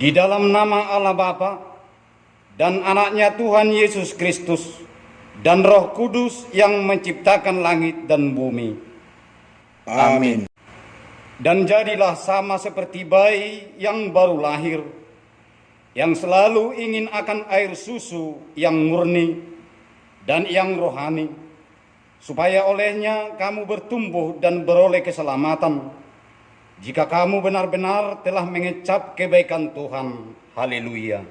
Di dalam nama Allah Bapa dan anaknya Tuhan Yesus Kristus dan Roh Kudus yang menciptakan langit dan bumi. Amin. Dan jadilah sama seperti bayi yang baru lahir, yang selalu ingin akan air susu yang murni dan yang rohani, supaya olehnya kamu bertumbuh dan beroleh keselamatan, jika kamu benar-benar telah mengecap kebaikan Tuhan. Haleluya.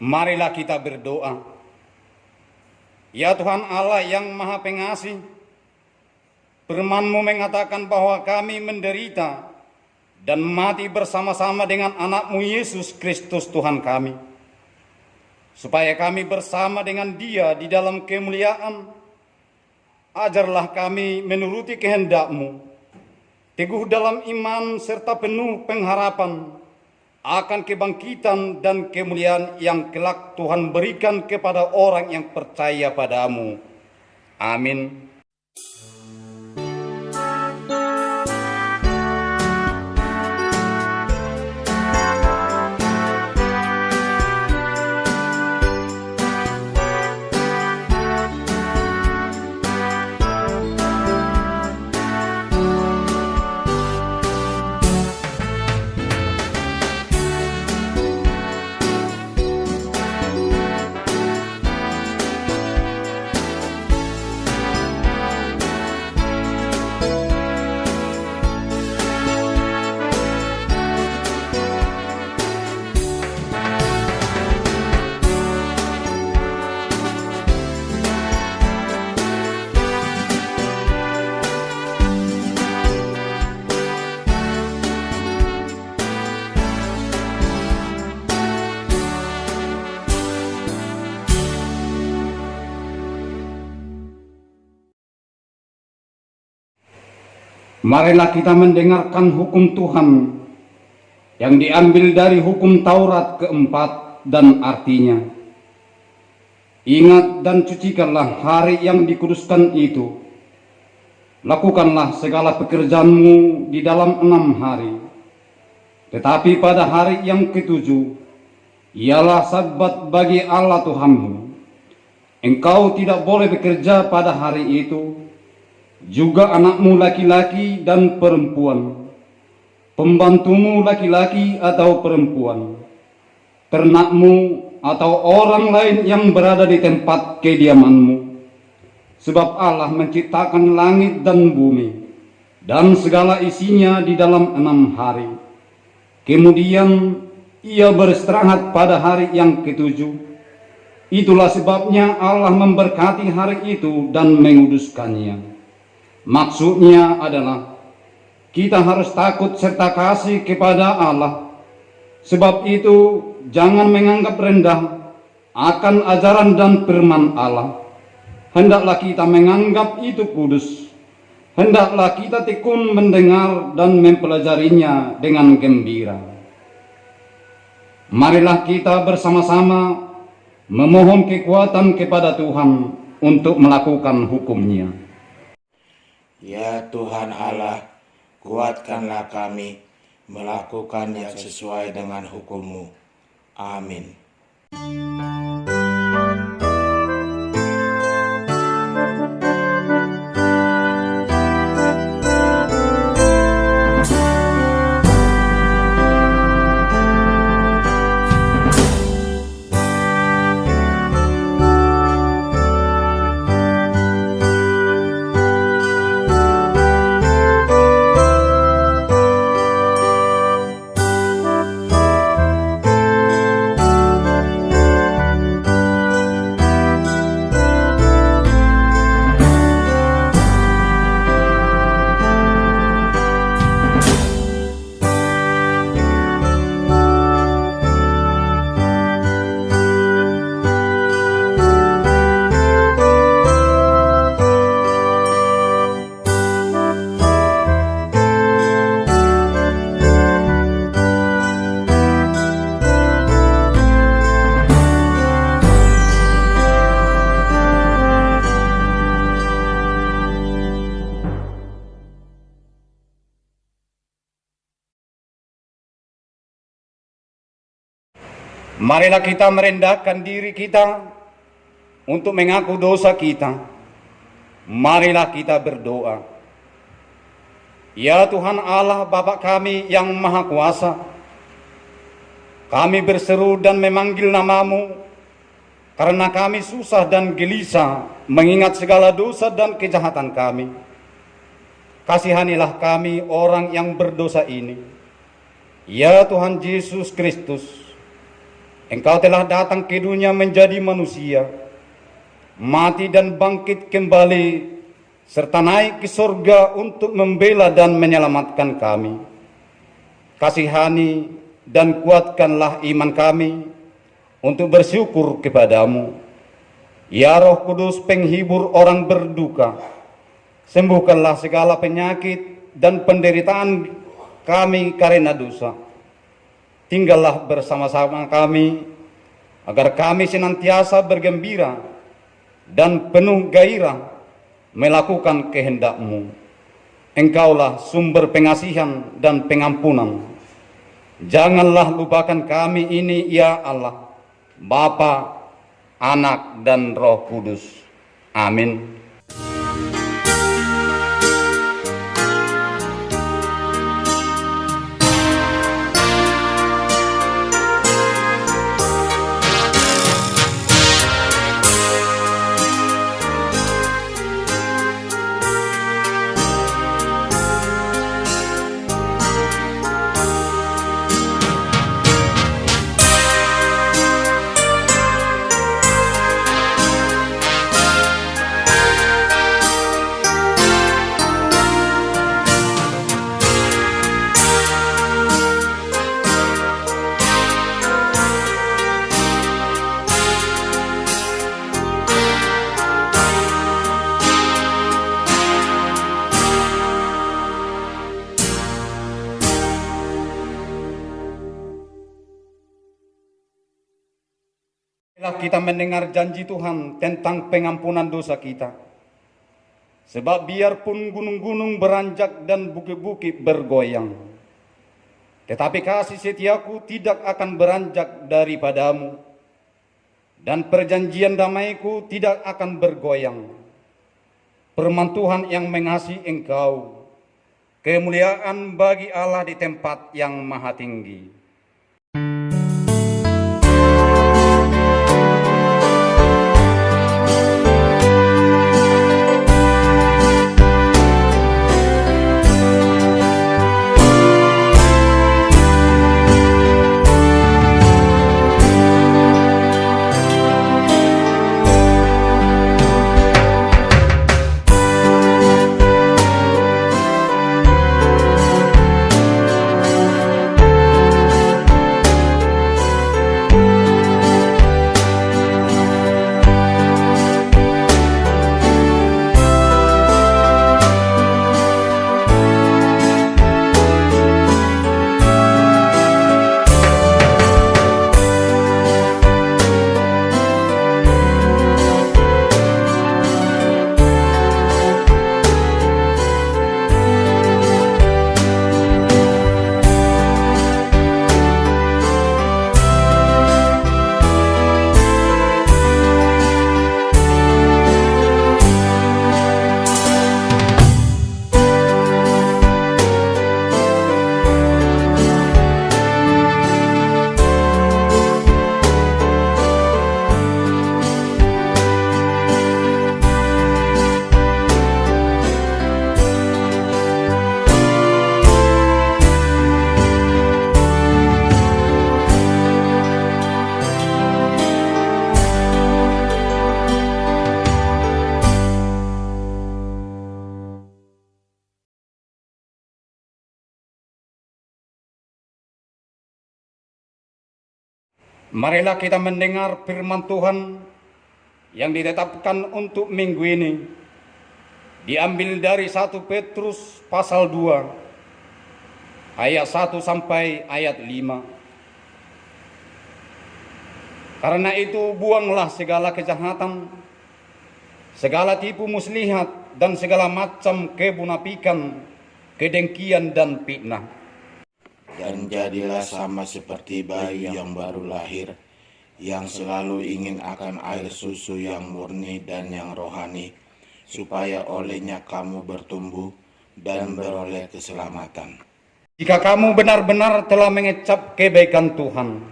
Marilah kita berdoa. Ya Tuhan Allah yang Maha Pengasih, firman-Mu mengatakan bahwa kami menderita dan mati bersama-sama dengan anak-Mu Yesus Kristus Tuhan kami, supaya kami bersama dengan Dia di dalam kemuliaan. Ajarlah kami menuruti kehendak-Mu, teguh dalam iman serta penuh pengharapan akan kebangkitan dan kemuliaan yang kelak Tuhan berikan kepada orang yang percaya padamu. Amin. Marilah kita mendengarkan hukum Tuhan yang diambil dari hukum Taurat keempat dan artinya. Ingat dan cucikanlah hari yang dikuduskan itu. Lakukanlah segala pekerjaanmu di dalam 6 hari. Tetapi pada hari yang ke-7, ialah Sabat bagi Allah Tuhanmu. Engkau tidak boleh bekerja pada hari itu, juga anakmu laki-laki dan perempuan, pembantumu laki-laki atau perempuan, ternakmu atau orang lain yang berada di tempat kediamanmu. Sebab Allah menciptakan langit dan bumi dan segala isinya di dalam 6 hari. Kemudian Ia beristirahat pada hari yang ke-7. Itulah sebabnya Allah memberkati hari itu dan menguduskannya. Maksudnya adalah kita harus takut serta kasih kepada Allah. Sebab itu jangan menganggap rendah akan ajaran dan firman Allah. Hendaklah kita menganggap itu kudus. Hendaklah kita tekun mendengar dan mempelajarinya dengan gembira. Marilah kita bersama-sama memohon kekuatan kepada Tuhan untuk melakukan hukum-Nya. Ya Tuhan Allah, kuatkanlah kami melakukan yang sesuai dengan hukum-Mu. Amin. Marilah kita merendahkan diri kita untuk mengaku dosa kita. Marilah kita berdoa. Ya Tuhan Allah Bapa kami yang Maha Kuasa, kami berseru dan memanggil namamu karena kami susah dan gelisah mengingat segala dosa dan kejahatan kami. Kasihanilah kami orang yang berdosa ini. Ya Tuhan Yesus Kristus, Engkau telah datang ke dunia menjadi manusia, mati dan bangkit kembali, serta naik ke surga untuk membela dan menyelamatkan kami. Kasihani dan kuatkanlah iman kami untuk bersyukur kepadamu. Ya Roh Kudus penghibur orang berduka, sembuhkanlah segala penyakit dan penderitaan kami karena dosa. Tinggallah bersama-sama kami, agar kami senantiasa bergembira dan penuh gairah melakukan kehendak-Mu. Engkaulah sumber pengasihan dan pengampunan. Janganlah lupakan kami ini, ya Allah, Bapa, Anak, dan Roh Kudus. Amin. Kita mendengar janji Tuhan tentang pengampunan dosa kita. Sebab biarpun gunung-gunung beranjak dan bukit-bukit bergoyang, tetapi kasih setiaku tidak akan beranjak daripadamu, dan perjanjian damaiku tidak akan bergoyang. Firman Tuhan yang mengasihi engkau, kemuliaan bagi Allah di tempat yang maha tinggi. Marilah kita mendengar firman Tuhan yang ditetapkan untuk minggu ini. Diambil dari 1 Petrus pasal 2 ayat 1 sampai ayat 5. Karena itu buanglah segala kejahatan, segala tipu muslihat, dan segala macam kemunafikan, kedengkian dan fitnah. Dan jadilah sama seperti bayi yang baru lahir, yang selalu ingin akan air susu yang murni dan yang rohani, supaya olehnya kamu bertumbuh dan beroleh keselamatan. Jika kamu benar-benar telah mengecap kebaikan Tuhan,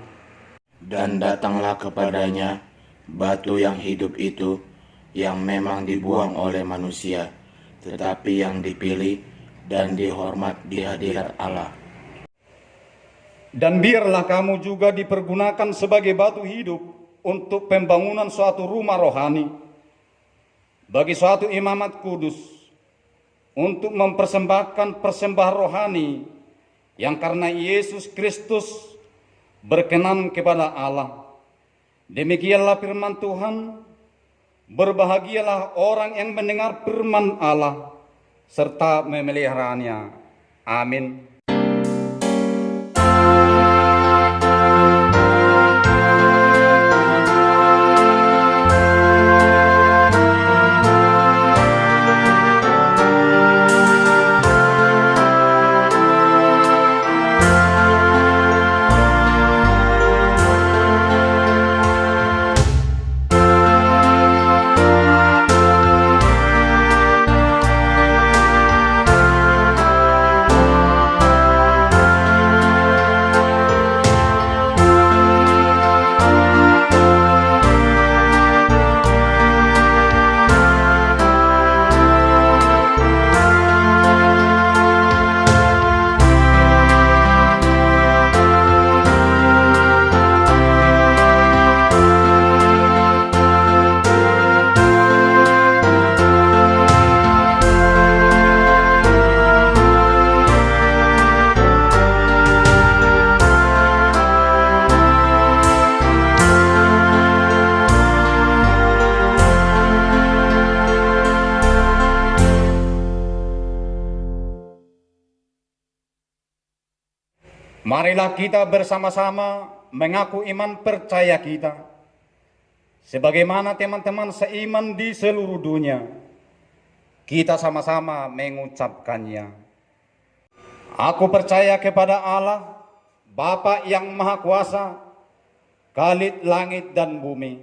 Dan datanglah kepadanya batu yang hidup itu, yang memang dibuang oleh manusia, tetapi yang dipilih dan dihormat di hadirat Allah. dan biarlah kamu juga dipergunakan sebagai batu hidup untuk pembangunan suatu rumah rohani, bagi suatu imamat kudus, untuk mempersembahkan persembahan rohani yang karena Yesus Kristus berkenan kepada Allah. Demikianlah firman Tuhan. Berbahagialah orang yang mendengar firman Allah serta memeliharanya. Amin. Marilah kita bersama-sama mengaku iman percaya kita, sebagaimana teman-teman seiman di seluruh dunia. Kita sama-sama mengucapkannya. Aku percaya kepada Allah, Bapa yang Maha Kuasa, Khalid langit dan bumi.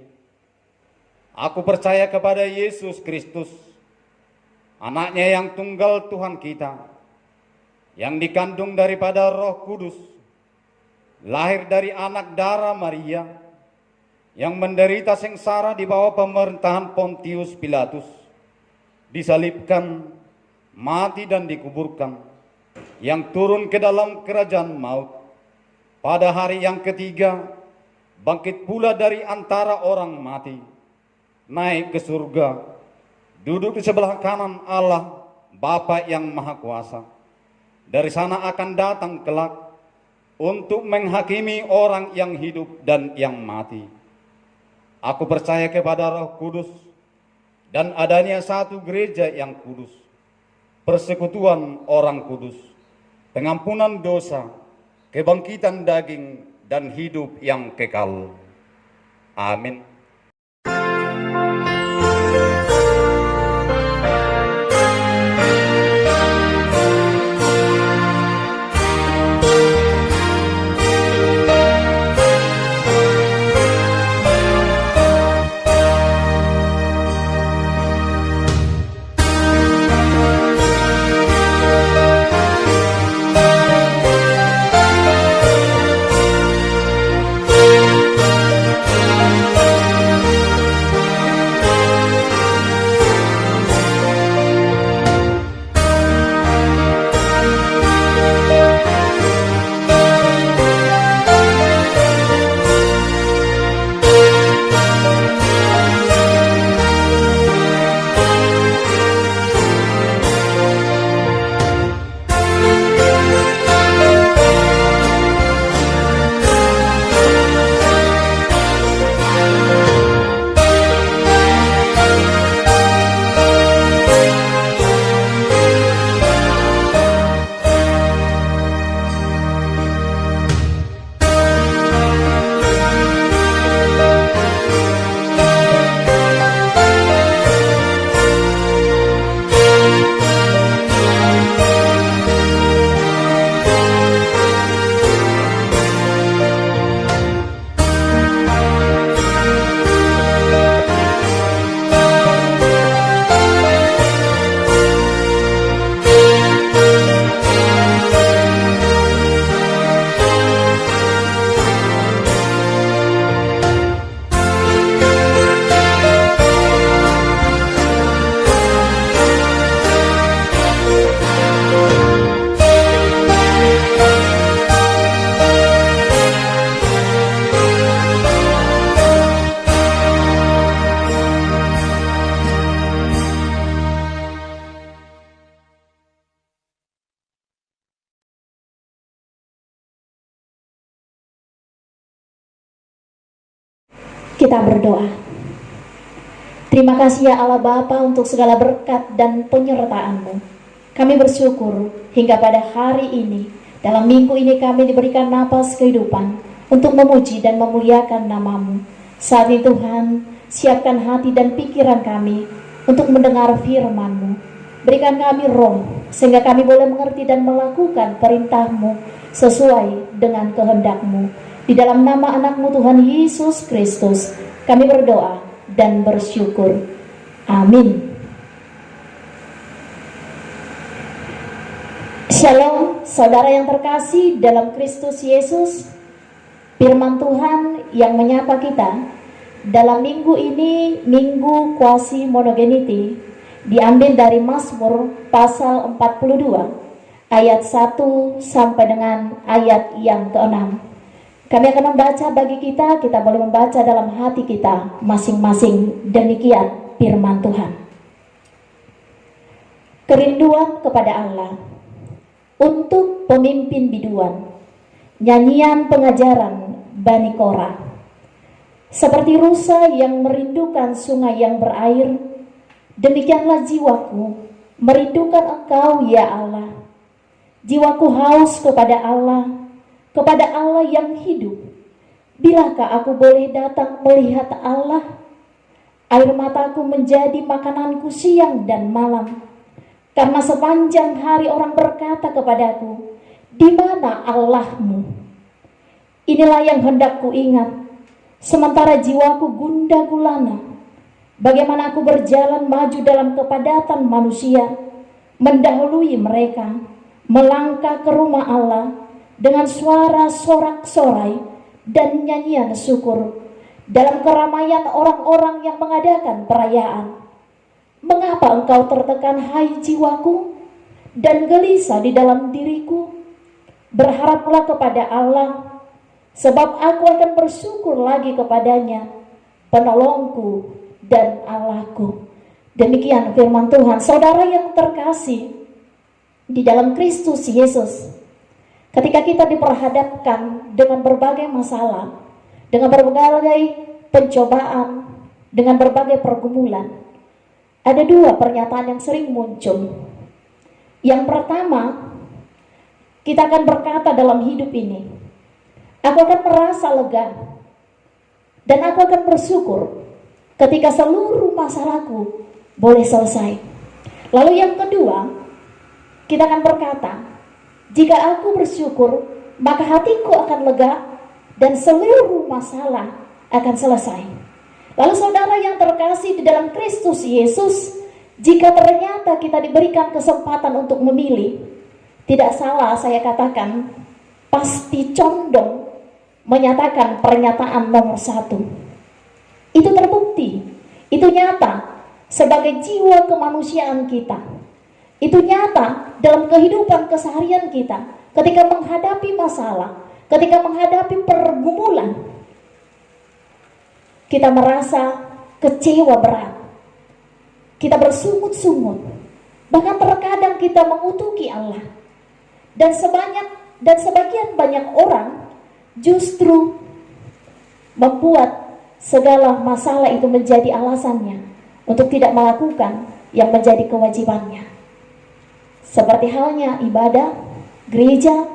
Aku percaya kepada Yesus Kristus, anaknya yang tunggal Tuhan kita, yang dikandung daripada Roh Kudus, lahir dari anak darah Maria, yang menderita sengsara di bawah pemerintahan Pontius Pilatus, disalibkan, mati dan dikuburkan, yang turun ke dalam kerajaan maut, pada hari yang ketiga bangkit pula dari antara orang mati, naik ke surga, duduk di sebelah kanan Allah Bapa yang Maha Kuasa. Dari sana akan datang kelak untuk menghakimi orang yang hidup dan yang mati. Aku percaya kepada Roh Kudus dan adanya satu gereja yang kudus, persekutuan orang kudus, pengampunan dosa, kebangkitan daging, dan hidup yang kekal. Amin. Kita berdoa. Terima kasih ya Allah Bapa untuk segala berkat dan penyertaan-Mu. Kami bersyukur hingga pada hari ini, dalam minggu ini kami diberikan napas kehidupan untuk memuji dan memuliakan nama-Mu. Saat ini Tuhan, siapkan hati dan pikiran kami untuk mendengar firman-Mu. Berikan kami roh, sehingga kami boleh mengerti dan melakukan perintah-Mu sesuai dengan kehendak-Mu. Di dalam nama anak-Mu Tuhan Yesus Kristus, kami berdoa dan bersyukur. Amin. Shalom, saudara yang terkasih dalam Kristus Yesus. Firman Tuhan yang menyapa kita dalam minggu ini, Minggu Quasi Monogeniti, diambil dari Mazmur pasal 42 ayat 1 sampai dengan ayat yang ke-6. Kami akan membaca bagi kita boleh membaca dalam hati kita masing-masing. Demikian firman Tuhan. Kerinduan kepada Allah. Untuk pemimpin biduan, nyanyian pengajaran Bani Korah. Seperti rusa yang merindukan sungai yang berair, demikianlah jiwaku merindukan Engkau ya Allah. Jiwaku haus kepada Allah yang hidup. Bilakah aku boleh datang melihat Allah? Air mataku menjadi makananku siang dan malam. Karena sepanjang hari orang berkata kepadaku, di mana Allahmu? Inilah yang hendak ku ingat, sementara jiwaku gundah gulana. Bagaimana aku berjalan maju dalam kepadatan manusia, mendahului mereka, melangkah ke rumah Allah dengan suara sorak-sorai dan nyanyian syukur dalam keramaian orang-orang yang mengadakan perayaan. Mengapa engkau tertekan, hai jiwaku, dan gelisah di dalam diriku? Berharaplah kepada Allah, sebab aku akan bersyukur lagi kepadanya, penolongku dan Allahku. Demikian firman Tuhan. Saudara yang terkasih di dalam Kristus Yesus, ketika kita diperhadapkan dengan berbagai masalah, dengan berbagai pencobaan, dengan berbagai pergumulan, ada dua pernyataan yang sering muncul. Yang pertama, kita akan berkata dalam hidup ini, aku akan merasa lega dan aku akan bersyukur ketika seluruh masalahku boleh selesai. Lalu yang kedua, kita akan berkata, jika aku bersyukur, maka hatiku akan lega dan seluruh masalah akan selesai. Lalu saudara yang terkasih di dalam Kristus Yesus, jika ternyata kita diberikan kesempatan untuk memilih, tidak salah saya katakan, pasti condong menyatakan pernyataan nomor 1. Itu terbukti, itu nyata sebagai jiwa kemanusiaan kita. Itu nyata dalam kehidupan keseharian kita. Ketika menghadapi masalah, ketika menghadapi pergumulan, kita merasa kecewa berat, kita bersungut-sungut, bahkan terkadang kita mengutuki Allah. Dan sebagian banyak orang justru membuat segala masalah itu menjadi alasannya untuk tidak melakukan yang menjadi kewajibannya. Seperti halnya ibadah, gereja,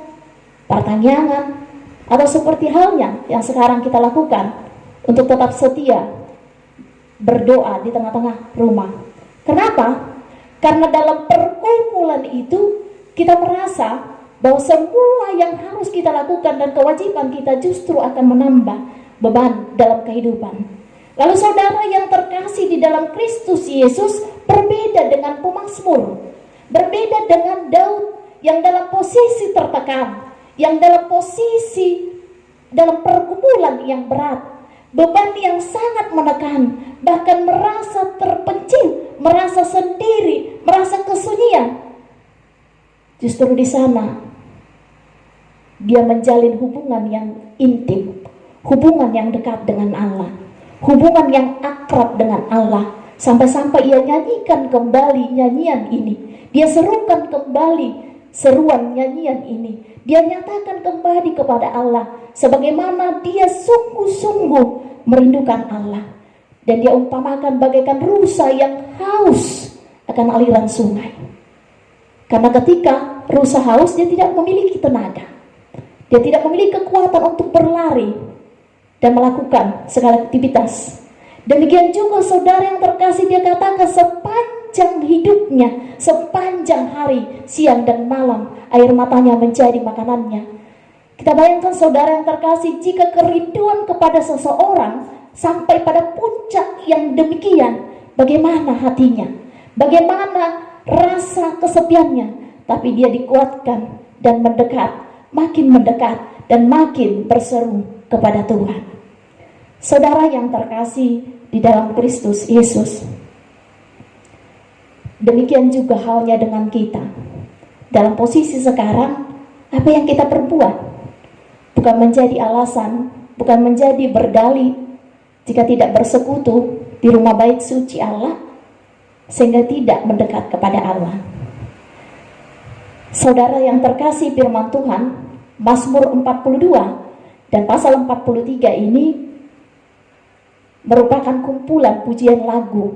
pertanyaan, atau seperti halnya yang sekarang kita lakukan untuk tetap setia berdoa di tengah-tengah rumah. Kenapa? Karena dalam perkumpulan itu kita merasa bahwa semua yang harus kita lakukan dan kewajiban kita justru akan menambah beban dalam kehidupan. Lalu saudara yang terkasih di dalam Kristus Yesus, berbeda dengan pemazmur, berbeda dengan Daud yang dalam posisi tertekan, yang dalam posisi dalam pergumulan yang berat, beban yang sangat menekan, bahkan merasa terpencil, merasa sendiri, merasa kesunyian. Justru di sana dia menjalin hubungan yang intim, hubungan yang dekat dengan Allah, hubungan yang akrab dengan Allah, sampai-sampai ia nyanyikan kembali nyanyian ini. Dia serukan kembali seruan nyanyian ini, dia nyatakan kembali kepada Allah sebagaimana dia sungguh-sungguh merindukan Allah. Dan dia umpamakan bagaikan rusa yang haus akan aliran sungai. Karena ketika rusa haus, dia tidak memiliki tenaga. Dia tidak memiliki kekuatan untuk berlari dan melakukan segala aktivitas. Demikian juga saudara yang terkasih, dia katakan sepanjang hidupnya, sepanjang hari, siang dan malam, air matanya menjadi makanannya. Kita bayangkan saudara yang terkasih, jika kerinduan kepada seseorang sampai pada puncak yang demikian, bagaimana hatinya, bagaimana rasa kesepiannya, tapi dia dikuatkan dan mendekat, dan makin berseru kepada Tuhan. Saudara yang terkasih di dalam Kristus Yesus, demikian juga halnya dengan kita. Dalam posisi sekarang, apa yang kita perbuat bukan menjadi alasan, bukan menjadi berdalih jika tidak bersekutu di rumah bait suci Allah, sehingga tidak mendekat kepada Allah. Saudara yang terkasih, firman Tuhan Mazmur 42 dan pasal 43 ini merupakan kumpulan pujian lagu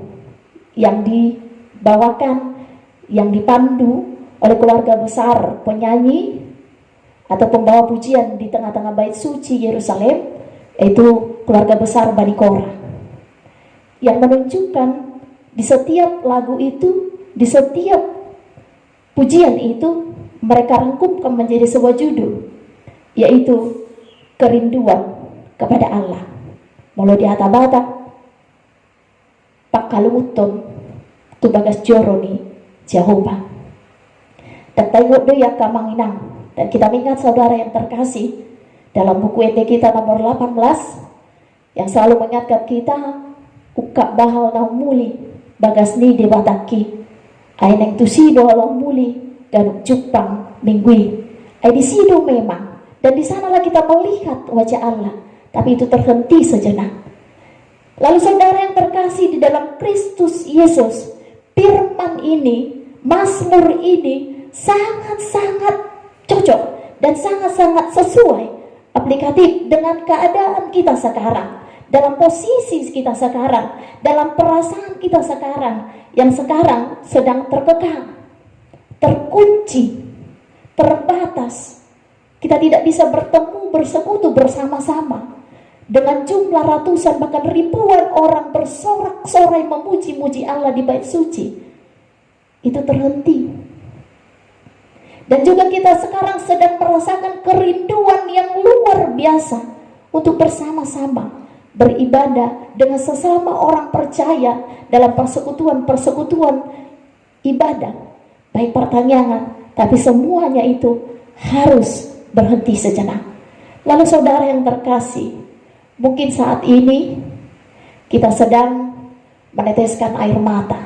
yang dibawakan, yang dipandu oleh keluarga besar penyanyi atau pembawa pujian di tengah-tengah bait suci Yerusalem, yaitu keluarga besar Bani Korah, yang menunjukkan di setiap lagu itu, di setiap pujian itu, mereka rangkumkan menjadi sebuah judul, yaitu kerinduan kepada Allah. Molo di hatabata pakalumuton tu bagas joroni Jehovah. Dan tengok doya kamanginang. Dan kita ingat saudara yang terkasih, dalam buku ET kita nomor 18 yang selalu mengingatkan kita, ukak bahal nang muli bagas ni de bataki ay nang tusido along muli ganuk jupang minggui. Ay di sido memang, dan di sanalah kita melihat wajah Allah, tapi itu terhenti sejenak. Lalu saudara yang terkasih di dalam Kristus Yesus, firman ini, Mazmur ini sangat-sangat cocok dan sangat-sangat sesuai, aplikatif dengan keadaan kita sekarang, dalam posisi kita sekarang, dalam perasaan kita sekarang, yang sekarang sedang terkekang, terkunci, terbatas. Kita tidak bisa bertemu, bersekutu bersama-sama dengan jumlah ratusan bahkan ribuan orang bersorak-sorai memuji-muji Allah di bait suci. Itu terhenti. Dan juga kita sekarang sedang merasakan kerinduan yang luar biasa untuk bersama-sama beribadah dengan sesama orang percaya dalam persekutuan ibadah, baik pertanyaan, tapi semuanya itu harus berhenti sejenak. Lalu saudara yang terkasih, mungkin saat ini kita sedang meneteskan air mata,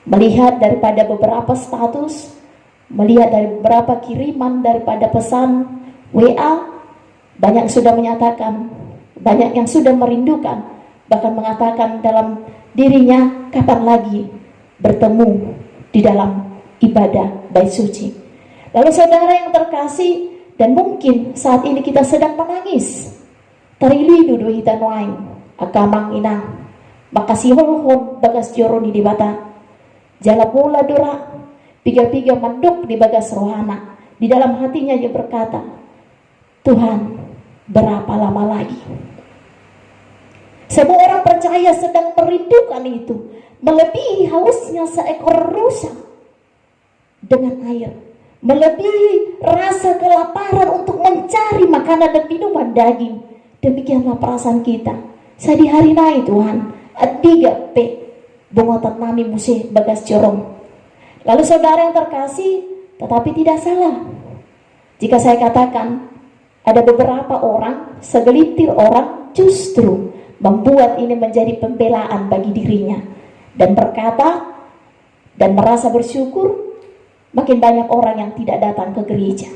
melihat daripada beberapa status, melihat dari beberapa kiriman daripada pesan WA, banyak sudah menyatakan, banyak yang sudah merindukan, bahkan mengatakan dalam dirinya, kapan lagi bertemu di dalam ibadah bait suci. Lalu saudara yang terkasih, dan mungkin saat ini kita sedang menangis, tarili dudu hitan wain akamang inang makasih holhon bagas joroni di bata jala pula dora piga-piga manduk di bagas rohana. Di dalam hatinya dia berkata, Tuhan, berapa lama lagi? Semua orang percaya sedang merindukan itu, melebihi hausnya seekor rusa dengan air, melebihi rasa kelaparan untuk mencari makanan dan minuman daging. Demikianlah perasaan kita. Saya di hari naik Tuhan, adiga pe bungotan nami musih bagas jorong. Lalu saudara yang terkasih, tetapi tidak salah jika saya katakan ada beberapa orang, segelintir orang justru membuat ini menjadi pembelaan bagi dirinya dan berkata dan merasa bersyukur. Makin banyak orang yang tidak datang ke gereja,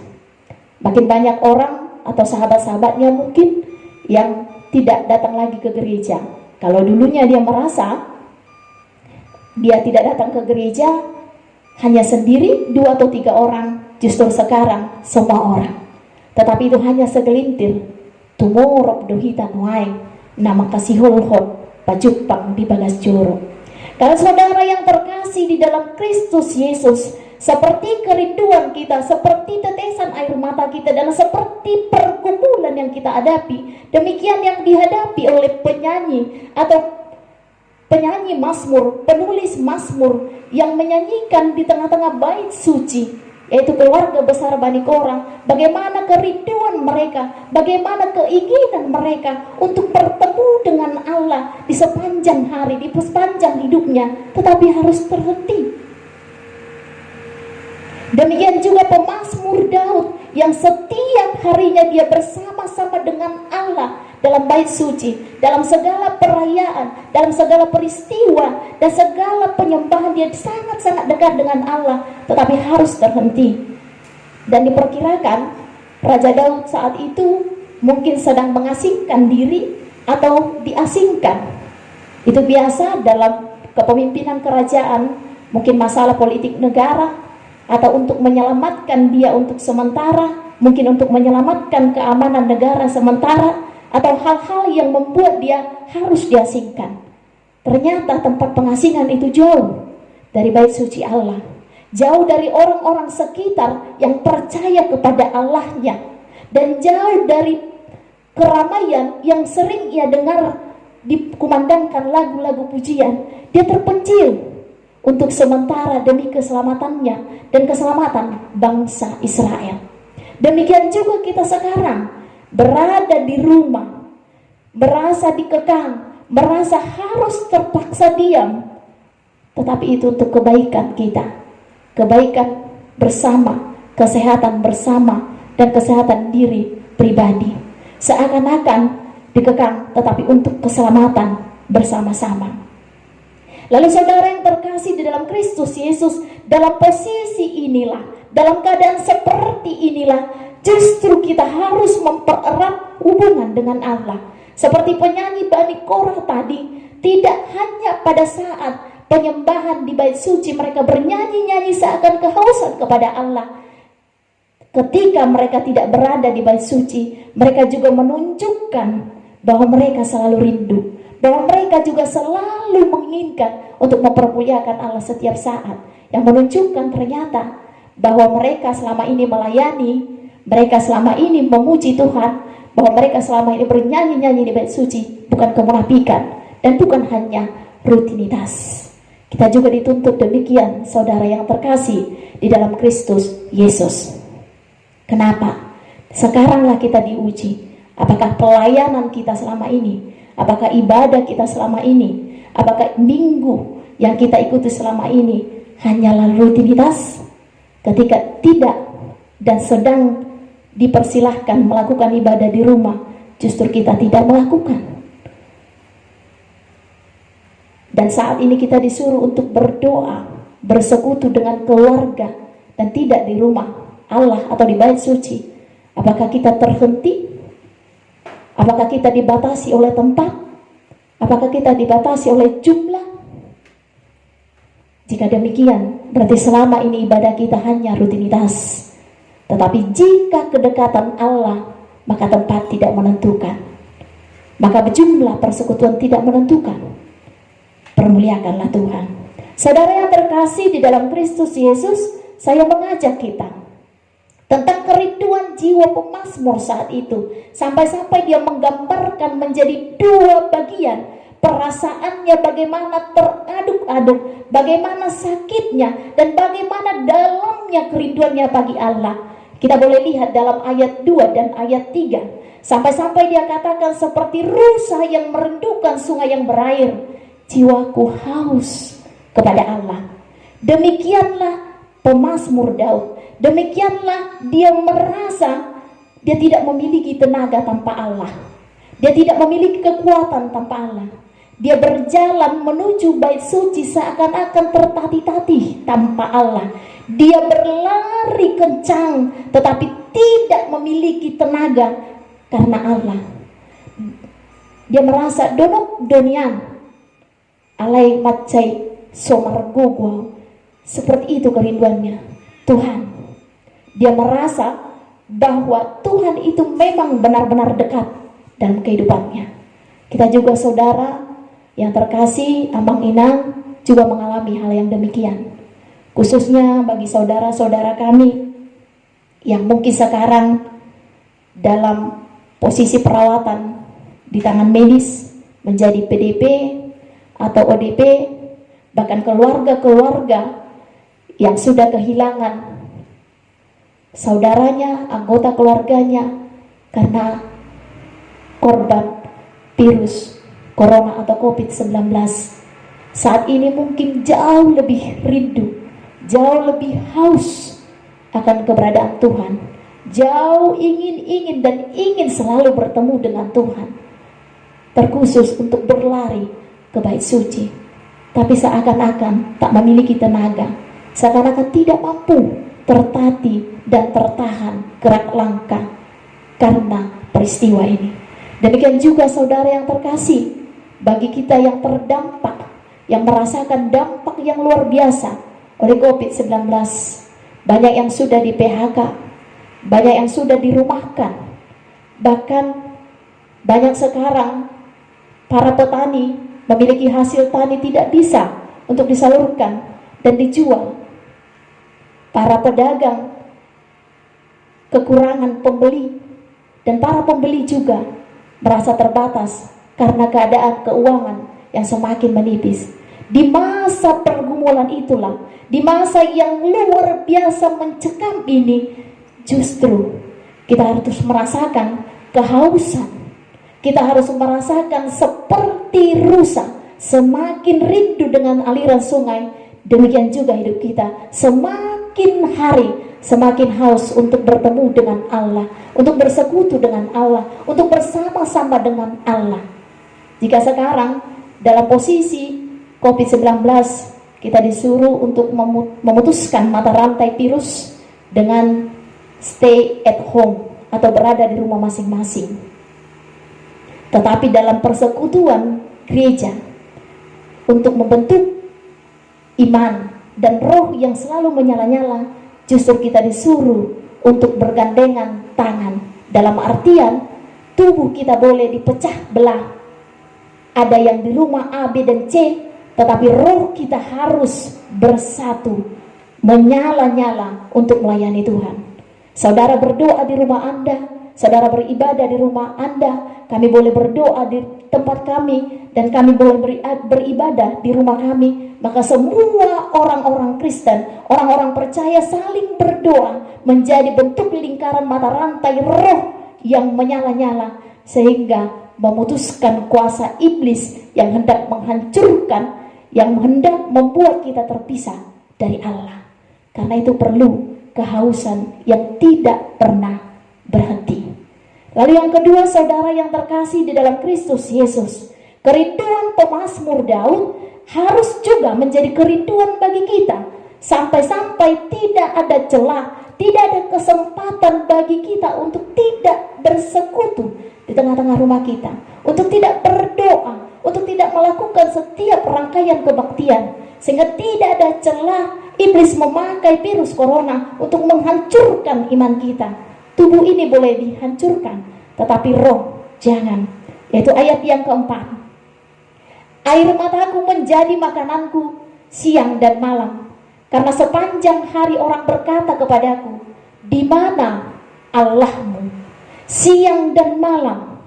makin banyak orang atau sahabat-sahabatnya mungkin yang tidak datang lagi ke gereja. Kalau dulunya dia merasa dia tidak datang ke gereja hanya sendiri 2 atau 3 orang, justru sekarang semua orang. Tetapi itu hanya segelintir. Tumorok dohitan wae, nama kasih holhot, pajupang di bagas joro. Kalau saudara yang terkasih di dalam Kristus Yesus, seperti kerinduan kita, seperti tetesan air mata kita, dan seperti pergumulan yang kita hadapi, demikian yang dihadapi oleh penyanyi atau penyanyi Mazmur, penulis Mazmur yang menyanyikan di tengah-tengah bait suci, yaitu keluarga besar Bani Korah. Bagaimana kerinduan mereka, bagaimana keinginan mereka untuk bertemu dengan Allah di sepanjang hari, di sepanjang hidupnya, tetapi harus terhenti. Demikian juga pemazmur Daud yang setiap harinya dia bersama-sama dengan Allah dalam bait suci, dalam segala perayaan, dalam segala peristiwa dan segala penyembahan, dia sangat-sangat dekat dengan Allah, tetapi harus terhenti. Dan diperkirakan Raja Daud saat itu mungkin sedang mengasingkan diri atau diasingkan. Itu biasa dalam kepemimpinan kerajaan, mungkin masalah politik negara, atau untuk menyelamatkan dia untuk sementara, mungkin untuk menyelamatkan keamanan negara sementara, atau hal-hal yang membuat dia harus diasingkan. Ternyata tempat pengasingan itu jauh dari bait suci Allah, jauh dari orang-orang sekitar yang percaya kepada Allahnya, dan jauh dari keramaian yang sering ia dengar dikumandangkan lagu-lagu pujian. Dia terpencil untuk sementara demi keselamatannya dan keselamatan bangsa Israel. Demikian juga kita sekarang berada di rumah, merasa dikekang, merasa harus terpaksa diam, tetapi itu untuk kebaikan kita, kebaikan bersama, kesehatan bersama, dan kesehatan diri pribadi. Seakan-akan dikekang, tetapi untuk keselamatan bersama-sama. Lalu saudara yang terkasih di dalam Kristus Yesus, dalam posisi inilah, dalam keadaan seperti inilah, justru kita harus mempererat hubungan dengan Allah. Seperti penyanyi Bani Korah tadi, tidak hanya pada saat penyembahan di bait suci mereka bernyanyi-nyanyi seakan kehausan kepada Allah. Ketika mereka tidak berada di bait suci, mereka juga menunjukkan bahwa mereka selalu rindu, bahwa mereka juga selalu menginginkan untuk mempermuliakan Allah setiap saat, yang menunjukkan ternyata bahwa mereka selama ini melayani, mereka selama ini memuji Tuhan, bahwa mereka selama ini bernyanyi-nyanyi di bait suci bukan kemunafikan dan bukan hanya rutinitas. Kita juga dituntut demikian, saudara yang terkasih di dalam Kristus Yesus. Kenapa? Sekaranglah kita diuji. Apakah pelayanan kita selama ini, apakah ibadah kita selama ini, apakah minggu yang kita ikuti selama ini hanyalah rutinitas? Ketika tidak dan sedang dipersilahkan melakukan ibadah di rumah, justru kita tidak melakukan. Dan saat ini kita disuruh untuk berdoa, bersekutu dengan keluarga, dan tidak di rumah Allah atau di bait suci. Apakah kita terhenti? Apakah kita dibatasi oleh tempat? Apakah kita dibatasi oleh jumlah? Jika demikian, berarti selama ini ibadah kita hanya rutinitas. Tetapi jika kedekatan Allah, maka tempat tidak menentukan, maka jumlah persekutuan tidak menentukan. Permuliakanlah Tuhan. Saudara yang terkasih di dalam Kristus Yesus, saya mengajak kita tentang kerinduan jiwa pemazmur saat itu, sampai-sampai dia menggambarkan menjadi 2 bagian. Perasaannya bagaimana teraduk-aduk, bagaimana sakitnya, dan bagaimana dalamnya kerinduannya bagi Allah. Kita boleh lihat dalam ayat 2 dan ayat 3. Sampai-sampai dia katakan, seperti rusa yang merindukan sungai yang berair, jiwaku haus kepada Allah. Demikianlah pemazmur Daud. Demikianlah dia merasa dia tidak memiliki tenaga tanpa Allah. Dia tidak memiliki kekuatan tanpa Allah. Dia berjalan menuju bait suci seakan-akan tertatih-tatih tanpa Allah. Dia berlari kencang tetapi tidak memiliki tenaga karena Allah. Dia merasa donok donian alai macai somargogo. Seperti itu kerinduannya Tuhan. Dia merasa bahwa Tuhan itu memang benar-benar dekat dalam kehidupannya. Kita juga saudara yang terkasih, Ambang Inang juga mengalami hal yang demikian. Khususnya bagi saudara-saudara kami yang mungkin sekarang dalam posisi perawatan di tangan medis, menjadi PDP atau ODP, bahkan keluarga-keluarga yang sudah kehilangan saudaranya, anggota keluarganya karena korban virus corona atau COVID-19. Saat ini mungkin jauh lebih rindu, jauh lebih haus akan keberadaan Tuhan, jauh ingin dan ingin selalu bertemu dengan Tuhan, terkhusus untuk berlari ke bait suci, tapi seakan-akan tak memiliki tenaga, seakan-akan tidak mampu tertatih dan tertahan gerak langkah karena peristiwa ini. Demikian juga saudara yang terkasih, bagi kita yang terdampak, yang merasakan dampak yang luar biasa oleh COVID-19, banyak yang sudah di PHK, banyak yang sudah dirumahkan, bahkan banyak sekarang para petani memiliki hasil tani tidak bisa untuk disalurkan dan dijual. Para pedagang kekurangan pembeli, dan para pembeli juga merasa terbatas karena keadaan keuangan yang semakin menipis. Di masa pergumulan itulah, di masa yang luar biasa mencekam ini, justru kita harus merasakan kehausan. Kita harus merasakan seperti rusa semakin rindu dengan aliran sungai. Demikian juga hidup kita, semakin hari semakin haus untuk bertemu dengan Allah, untuk bersekutu dengan Allah, untuk bersama-sama dengan Allah. Jika sekarang dalam posisi COVID-19, kita disuruh untuk memutuskan mata rantai virus dengan stay at home atau berada di rumah masing-masing. Tetapi dalam persekutuan gereja untuk membentuk iman dan roh yang selalu menyala-nyala, justru kita disuruh untuk bergandengan tangan. Dalam artian tubuh kita boleh dipecah belah, ada yang di rumah A, B, dan C, tetapi roh kita harus bersatu, menyala-nyala untuk melayani Tuhan. Saudara berdoa di rumah Anda, saudara beribadah di rumah Anda, kami boleh berdoa di tempat kami, dan kami boleh beribadah di rumah kami. Maka semua orang-orang Kristen, orang-orang percaya saling berdoa, menjadi bentuk lingkaran mata rantai roh yang menyala-nyala, sehingga memutuskan kuasa iblis yang hendak menghancurkan, yang hendak membuat kita terpisah dari Allah. Karena itu perlu kehausan yang tidak pernah berhenti. Lalu yang kedua, saudara yang terkasih di dalam Kristus Yesus, kerinduan pemazmur Daud harus juga menjadi kerinduan bagi kita, sampai-sampai tidak ada celah, tidak ada kesempatan bagi kita untuk tidak bersekutu di tengah-tengah rumah kita, untuk tidak berdoa, untuk tidak melakukan setiap rangkaian kebaktian, sehingga tidak ada celah iblis memakai virus corona untuk menghancurkan iman kita. Tubuh ini boleh dihancurkan, tetapi roh jangan. Yaitu ayat yang keempat, air mataku menjadi makananku siang dan malam, karena sepanjang hari orang berkata kepadaku, di mana Allahmu? Siang dan malam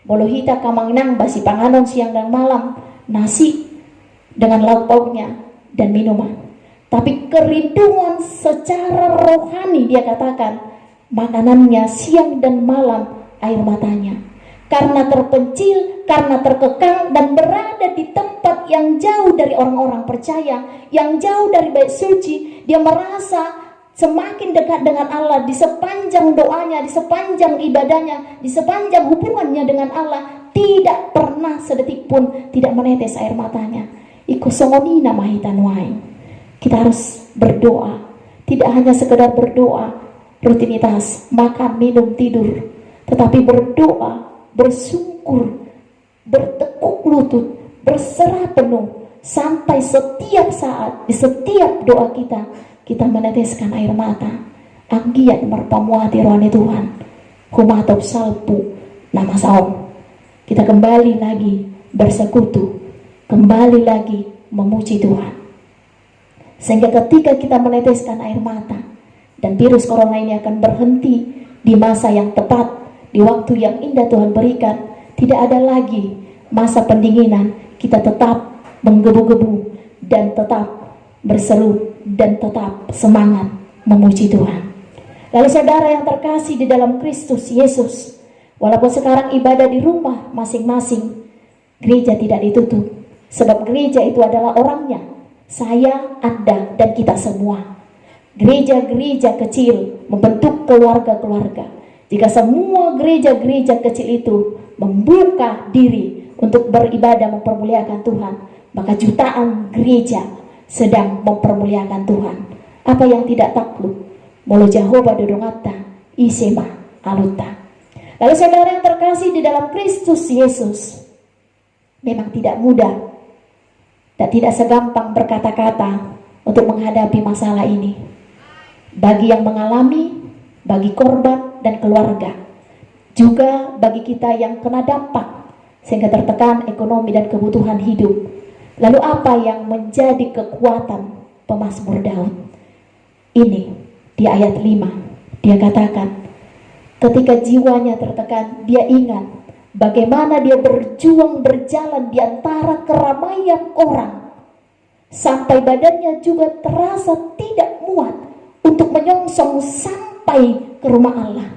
boluhita kamangnang basi panganon siang dan malam, nasi dengan lauk pauknya dan minuman. Tapi kerinduan secara rohani, dia katakan, makanannya siang dan malam air matanya. Karena terpencil, karena terkekang dan berada di tempat yang jauh dari orang-orang percaya, yang jauh dari bait suci, dia merasa semakin dekat dengan Allah. Di sepanjang doanya, di sepanjang ibadahnya, di sepanjang hubungannya dengan Allah, tidak pernah sedetik pun tidak menetes air matanya. Iku songonina mahitanwai. Kita harus berdoa, tidak hanya sekedar berdoa rutinitas, makan, minum, tidur, tetapi berdoa, bersungkur, bertekuk lutut, berserah penuh sampai setiap saat, di setiap doa kita, kita meneteskan air mata. Anggiat merpamuati rohani Tuhan, kumatop salpu nama saom. Kita kembali lagi bersekutu, kembali lagi memuji Tuhan. Sehingga ketika kita meneteskan air mata, dan virus corona ini akan berhenti di masa yang tepat, di waktu yang indah Tuhan berikan, tidak ada lagi masa pendinginan. Kita tetap menggebu-gebu dan tetap berseru dan tetap semangat memuji Tuhan. Lalu saudara yang terkasih di dalam Kristus Yesus, walaupun sekarang ibadah di rumah masing-masing, gereja tidak ditutup. Sebab gereja itu adalah orangnya, saya, Anda, dan kita semua. Gereja-gereja kecil membentuk keluarga-keluarga. Jika semua gereja-gereja kecil itu membuka diri untuk beribadah mempermuliakan Tuhan, maka jutaan gereja sedang mempermuliakan Tuhan. Apa yang tidak takluk? Molo Jehovah dodongata, isema aluta. Lalu saudara yang terkasih di dalam Kristus Yesus, memang tidak mudah dan tidak segampang berkata-kata untuk menghadapi masalah ini. Bagi yang mengalami, bagi korban dan keluarga, juga bagi kita yang kena dampak sehingga tertekan ekonomi dan kebutuhan hidup. Lalu apa yang menjadi kekuatan pemazmur Daud? Ini di ayat 5 dia katakan, ketika jiwanya tertekan, dia ingat bagaimana dia berjuang berjalan di antara keramaian orang, sampai badannya juga terasa tidak muat untuk menyongsong sampai ke rumah Allah,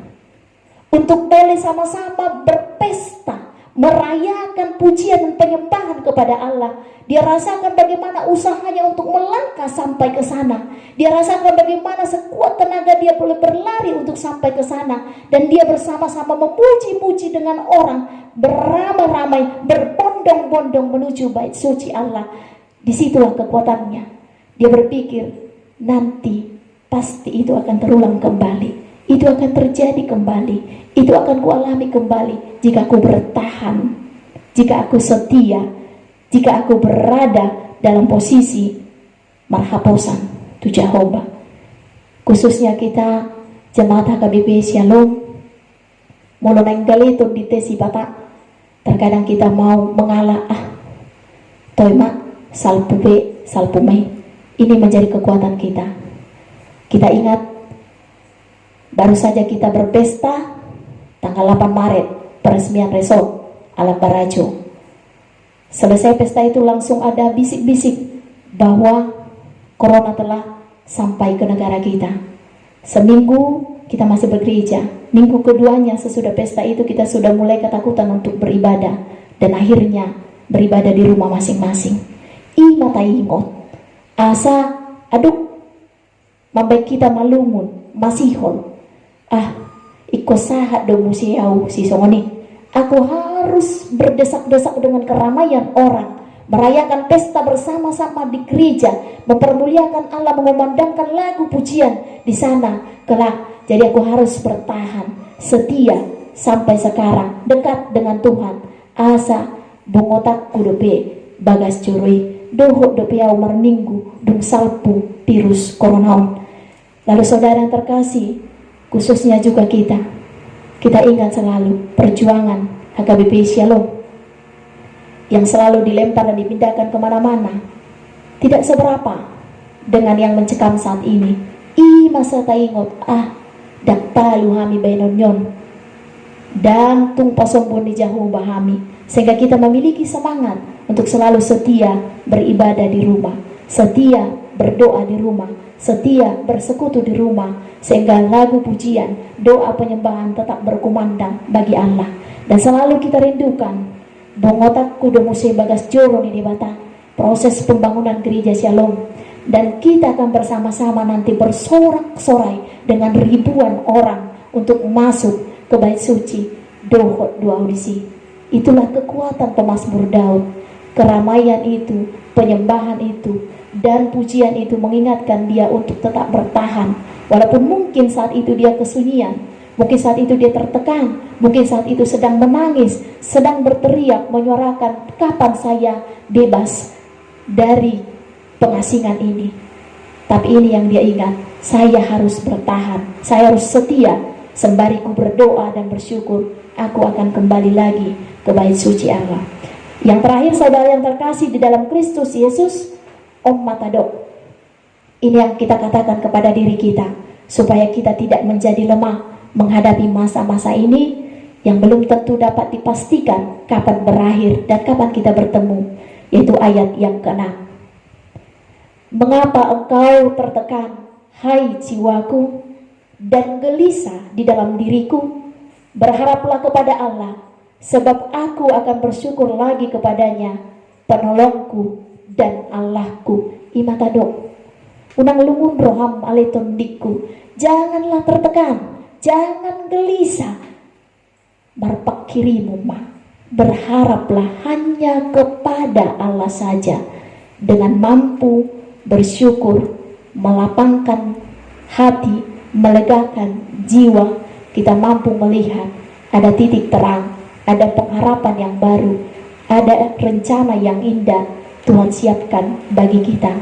untuk boleh sama-sama berpesta, merayakan pujian dan penyembahan kepada Allah. Dia rasakan bagaimana usahanya untuk melangkah sampai ke sana. Dia rasakan bagaimana sekuat tenaga dia boleh berlari untuk sampai ke sana. Dan dia bersama-sama memuji-muji dengan orang, beramai-ramai, berbondong-bondong menuju bait suci Allah. Disitulah kekuatannya. Dia berpikir, nanti pasti itu akan terulang kembali. Itu akan terjadi kembali. Itu akan kualami kembali jika aku bertahan, jika aku setia, jika aku berada dalam posisi marhaposan tu Jehovah. Khususnya kita jemaat HKBP Shalom, mulu nenggalito di tesi bata, terkadang kita mau mengalah, toima salpupe salpumei. Ini menjadi kekuatan kita. Kita ingat baru saja kita berpesta tanggal 8 Maret peresmian resort Alam Barajo. Selesai pesta itu langsung ada bisik-bisik bahwa corona telah sampai ke negara kita. Seminggu kita masih bergereja. Minggu keduanya sesudah pesta itu kita sudah mulai ketakutan untuk beribadah, dan akhirnya beribadah di rumah masing-masing. Mata ingot asa aduh mambai kita malungun masihol. Iko sahat do musiau si songoni. Aku harus berdesak-desak dengan keramaian orang, merayakan pesta bersama-sama di gereja, mempermuliakan Allah, mengumandangkan lagu pujian di sana kelak. Jadi aku harus bertahan, setia sampai sekarang, dekat dengan Tuhan. Asa bongotak kudope bagas curui dohok dope au minggu dung salpu virus corona. Lalu saudara yang terkasih, khususnya juga kita ingat selalu perjuangan HKBP Shalom yang selalu dilempar dan dipindahkan kemana-mana. Tidak seberapa dengan yang mencekam saat ini. Masa taingot daktalu hami bainonyon dan tung pasombon di jauh bahami, sehingga kita memiliki semangat untuk selalu setia beribadah di rumah, setia berdoa di rumah, setia bersekutu di rumah, sehingga lagu pujian, doa penyembahan tetap berkumandang bagi Allah. Dan selalu kita rindukan bongotak kudo musai bagas joro di bata proses pembangunan gereja Shalom, dan kita akan bersama-sama nanti bersorak-sorai dengan ribuan orang untuk masuk ke bait suci dohot dua audisi. Itulah kekuatan pemazmur Daud. Keramaian itu, penyembahan itu, dan pujian itu mengingatkan dia untuk tetap bertahan. Walaupun mungkin saat itu dia kesunyian, mungkin saat itu dia tertekan, mungkin saat itu sedang menangis, sedang berteriak, menyuarakan, kapan saya bebas? dari pengasingan ini. Tapi ini yang dia ingat, saya harus bertahan, saya harus setia. Sembari ku berdoa dan bersyukur, aku akan kembali lagi ke bait suci Allah. Yang terakhir, saudara yang terkasih di dalam Kristus Yesus, Om Matadok. Ini yang kita katakan kepada diri kita, supaya kita tidak menjadi lemah menghadapi masa-masa ini yang belum tentu dapat dipastikan kapan berakhir dan kapan kita bertemu, yaitu ayat yang ke-6. Mengapa engkau tertekan, hai jiwaku, dan gelisah di dalam diriku? Berharaplah kepada Allah, sebab aku akan bersyukur lagi kepadanya, penolongku dan Allahku. Imatadok unang lungun roham aletondikku. Janganlah tertekan, jangan gelisah. Berpikirimu mah, berharaplah hanya kepada Allah saja. Dengan mampu bersyukur, melapangkan hati, melegakan jiwa, kita mampu melihat ada titik terang, ada pengharapan yang baru, ada rencana yang indah Tuhan siapkan bagi kita.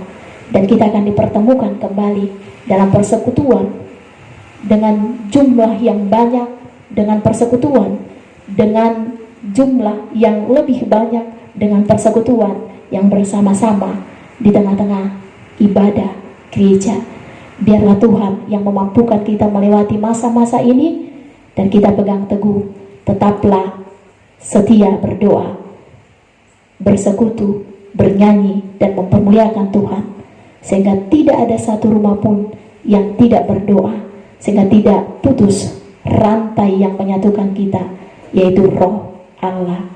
Dan kita akan dipertemukan kembali dalam persekutuan dengan jumlah yang banyak, dengan persekutuan dengan jumlah yang lebih banyak, dengan persekutuan yang bersama-sama di tengah-tengah ibadah gereja. Biarlah Tuhan yang memampukan kita melewati masa-masa ini, dan kita pegang teguh, tetaplah setia berdoa, bersekutu, bernyanyi, dan mempermuliakan Tuhan, sehingga tidak ada satu rumah pun yang tidak berdoa, sehingga tidak putus rantai yang menyatukan kita, yaitu Roh Allah.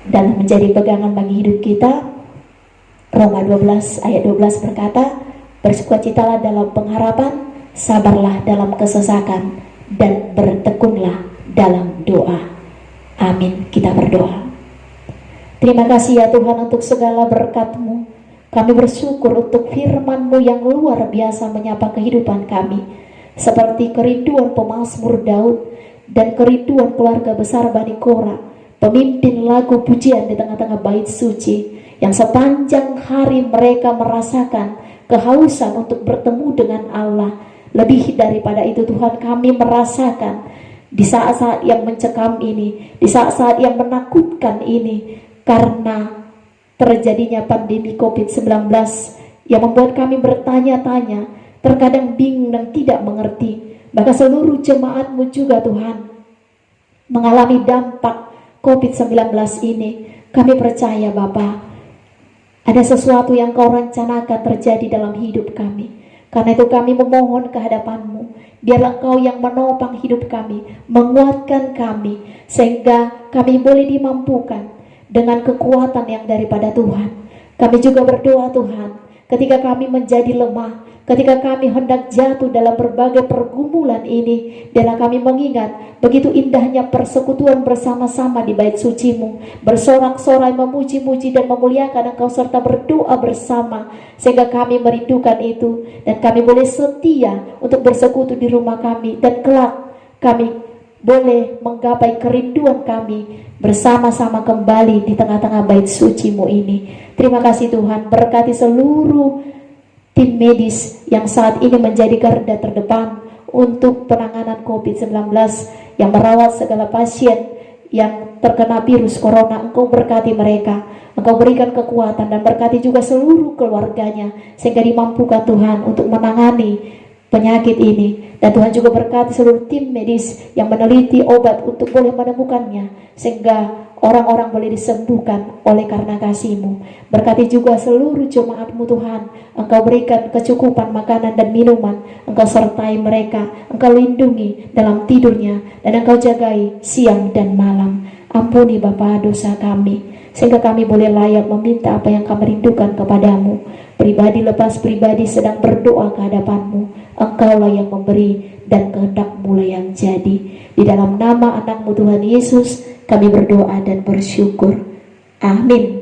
Dan menjadi pegangan bagi hidup kita, Roma 12 ayat 12 berkata, bersukacitalah dalam pengharapan, sabarlah dalam kesesakan, dan bertekunlah dalam doa. Amin. Kita berdoa. Terima kasih ya Tuhan untuk segala berkat-Mu. Kami bersyukur untuk firman-Mu yang luar biasa menyapa kehidupan kami, seperti kerinduan pemazmur Daud dan kerinduan keluarga besar Bani Korah, pemimpin lagu pujian di tengah-tengah bait suci, yang sepanjang hari mereka merasakan kehausan untuk bertemu dengan Allah. Lebih daripada itu Tuhan, kami merasakan di saat-saat yang mencekam ini, di saat-saat yang menakutkan ini, karena terjadinya pandemi COVID-19 yang membuat kami bertanya-tanya, terkadang bingung dan tidak mengerti. Bahkan seluruh jemaat-Mu juga Tuhan mengalami dampak COVID-19 ini. Kami percaya Bapa, ada sesuatu yang Kau rencanakan terjadi dalam hidup kami. Karena itu kami memohon kehadapan-Mu, biarlah Engkau yang menopang hidup kami, menguatkan kami, sehingga kami boleh dimampukan dengan kekuatan yang daripada Tuhan. Kami juga berdoa Tuhan, ketika kami menjadi lemah, ketika kami hendak jatuh dalam berbagai pergumulan ini, biarlah kami mengingat begitu indahnya persekutuan bersama-sama di bait suci-Mu, bersorak-sorai memuji-muji dan memuliakan Engkau serta berdoa bersama, sehingga kami merindukan itu, dan kami boleh setia untuk bersekutu di rumah kami, dan kelak kami boleh menggapai kerinduan kami bersama-sama kembali di tengah-tengah bait suci-Mu ini. Terima kasih Tuhan, berkati seluruh tim medis yang saat ini menjadi garda terdepan untuk penanganan COVID-19, yang merawat segala pasien yang terkena virus corona. Engkau berkati mereka, Engkau berikan kekuatan, dan berkati juga seluruh keluarganya, sehingga dimampukan Tuhan untuk menangani penyakit ini. Dan Tuhan juga berkati seluruh tim medis yang meneliti obat untuk boleh menemukannya, sehingga orang-orang boleh disembuhkan oleh karena kasih-Mu. Berkati juga seluruh jemaat-Mu Tuhan, Engkau berikan kecukupan makanan dan minuman, Engkau sertai mereka, Engkau lindungi dalam tidurnya, dan Engkau jagai siang dan malam. Ampuni Bapa dosa kami, sehingga kami boleh layak meminta apa yang kami rindukan kepadamu. Pribadi lepas pribadi sedang berdoa ke hadapan-Mu, Engkaulah yang memberi dan kehendak-Mu lah yang jadi. Di dalam nama anak-Mu Tuhan Yesus kami berdoa dan bersyukur. Amin.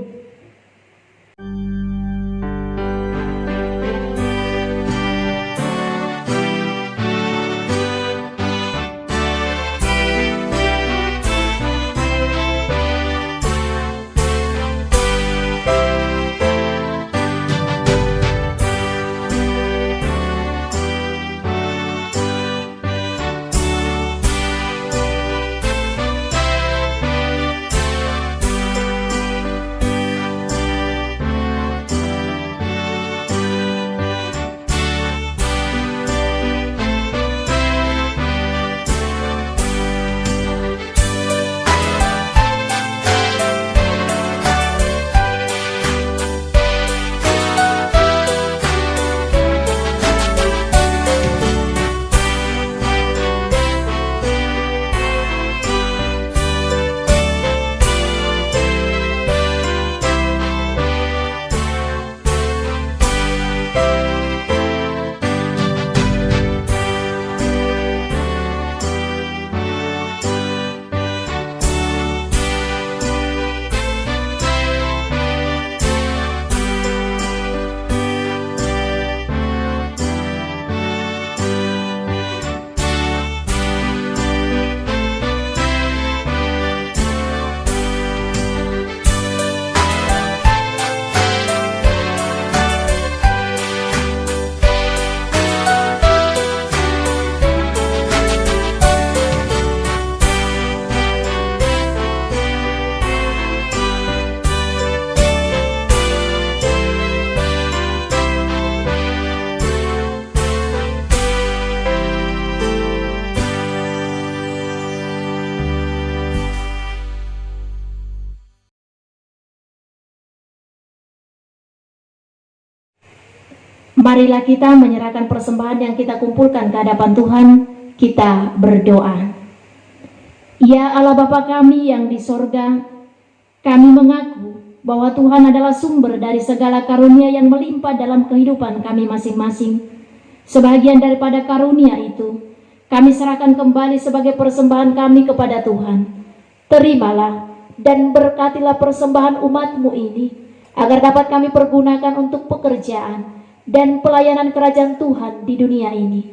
Marilah kita menyerahkan persembahan yang kita kumpulkan ke hadapan Tuhan. Kita berdoa. Ya Allah Bapa kami yang di sorga, kami mengaku bahwa Tuhan adalah sumber dari segala karunia yang melimpah dalam kehidupan kami masing-masing. Sebagian daripada karunia itu, kami serahkan kembali sebagai persembahan kami kepada Tuhan. Terimalah dan berkatilah persembahan umat-Mu ini, agar dapat kami pergunakan untuk pekerjaan dan pelayanan kerajaan Tuhan di dunia ini.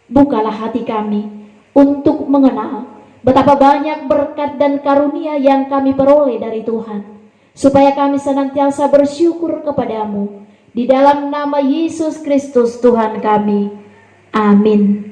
Bukalah hati kami untuk mengenal betapa banyak berkat dan karunia yang kami peroleh dari Tuhan, supaya kami senantiasa bersyukur kepadamu. Di dalam nama Yesus Kristus Tuhan kami. Amin.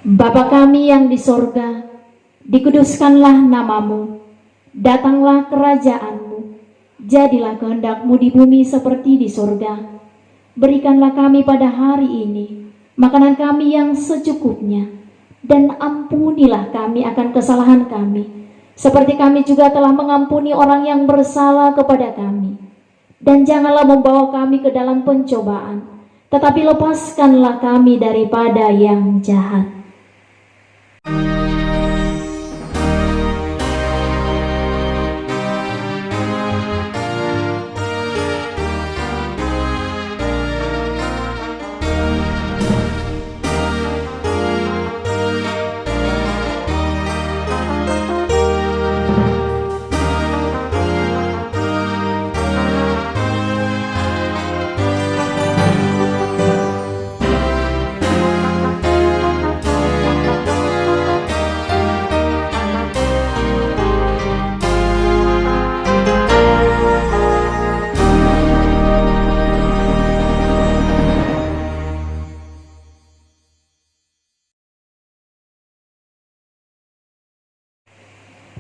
Bapa kami yang di sorga, dikuduskanlah namamu, datanglah kerajaanmu, jadilah kehendak-Mu di bumi seperti di sorga. Berikanlah kami pada hari ini makanan kami yang secukupnya, dan ampunilah kami akan kesalahan kami, seperti kami juga telah mengampuni orang yang bersalah kepada kami. Dan janganlah membawa kami ke dalam pencobaan, tetapi lepaskanlah kami daripada yang jahat.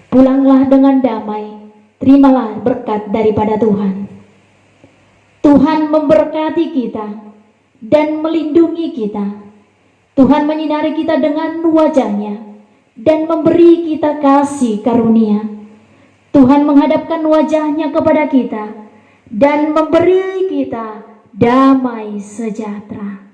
Pulanglah dengan damai, terimalah berkat daripada Tuhan. Tuhan memberkati kita dan melindungi kita. Tuhan menyinari kita dengan wajah-Nya dan memberi kita kasih karunia. Tuhan menghadapkan wajah-Nya kepada kita dan memberi kita damai sejahtera.